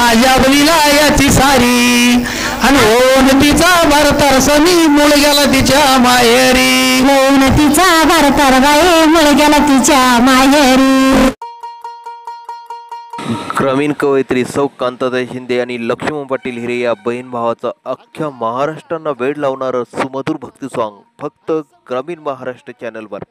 आजाबलीला याची सारी आणि होऊन तिचा भरतरसनी मूळ गेला तिच्या माहेरी होऊन तिचा भरतर बाई मूळ गेला तिच्या माहेरी. ग्रामीण कवयित्री सौ कांताताई शिंदे आणि लक्ष्मण पाटील हिरे या बहीण भावाचा अख्ख्या महाराष्ट्रांना वेड लावणारं सुमधुर भक्ती सॉंग फक्त ग्रामीण महाराष्ट्र चॅनलवर.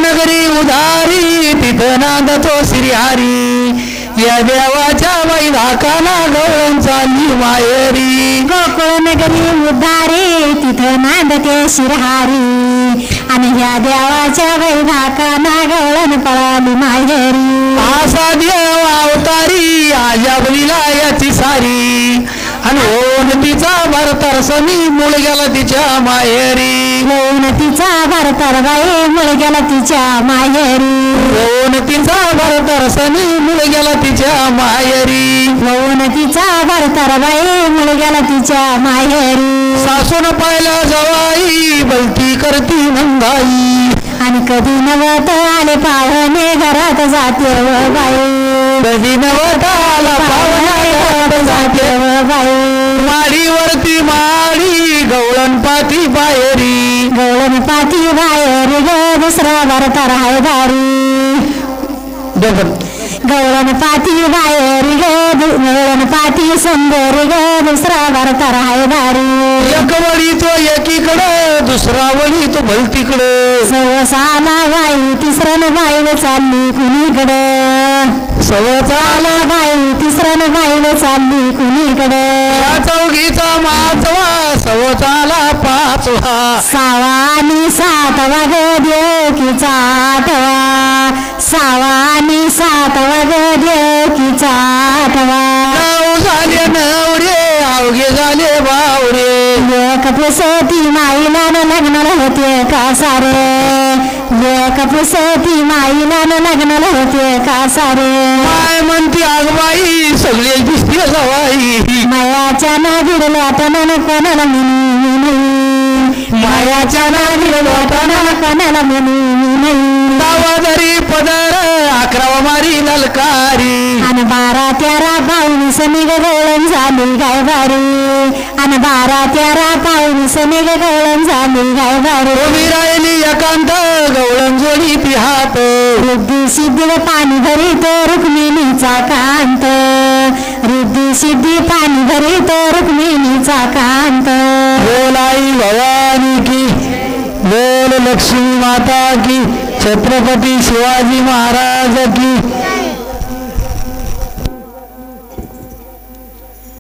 नगरी उधारी तिथं नांदतो श्रीहरी या देवाच्या वैधाकाला गवळण चालली माहेरी. गोकुळ नगरी उधारी तिथं नांदते श्रीहरी आणि या देवाच्या वैभाकाना गवळण पळाली माहेरी. असा देव अवतारी आजाबलीला याची सारी आणि होऊन तिचा भरतरसनी मूळ गेला तिच्या माहेरी होऊन तिचा भरतर बाई मूळ गेला तिच्या माहेरी होऊन तिचा भरतरसनी मूळ गेला तिच्या माहेरी होऊन तिचा भरतर बाई मूळ गेला तिच्या माहेरी. सासून पाहिल्या जवाई बलती करती नंदाई आणि कधी नवत आले पाहुणे घरात जाते व बाई कधी नवत आला पाहुणे घरात जाते व बाई. माडीवरती माडी गवळण पाती बाहेरी गवळण पाठी बाहेर ग दुसरा भरतर हाय दारी गवळण पाठी बाहेर ग गवळण पाठी संदर ग दुसरा भरतर हाय दारी. एक वळी तो एकीकडं दुसरा वळी तो भलतीकडं सवसाला बाई तिसरं बाईला चालली कुणीकडं सवचाला बाई तिसरं बाईला चालली कुणीकडं. या चौघीचा माचवा सवचाला पाचवा सावा आणि सातवा ग देवकीचा आठवा सावा आणि सातवा ग देवकीचा आठवा. नऊ झाले नवरे अवघे झाले बावरे एक पुसती माईला लग्नाला होते का सारे एक पुसती माईला लग्नाला होते का सारे. माय म्हणती आगबाई सगळे दिसते सवाई मायाच्या नागिरल्या तनाला कोणाला म्हणू मायाच्या नागिरल्या तनाला कोणाला म्हणू दावादरी पदर अकरावा मारी ललकारी आणि 12-13 पाऊस निघ गवळण झाली गाय बारी आणि 12-13 पाऊस निघ गवळण झाली गाय बारी. उभी राहिली एकांत गवळण जोडी ती हात रिद्धी सिद्धी पाणी भरीत रुक्मिणीचा कांत रिद्धी सिद्धी पाणी भरीत रुक्मिणीचा कांत. बोल आई भवानी की बोल लक्ष्मी माता की छत्रपती शिवाजी महाराज की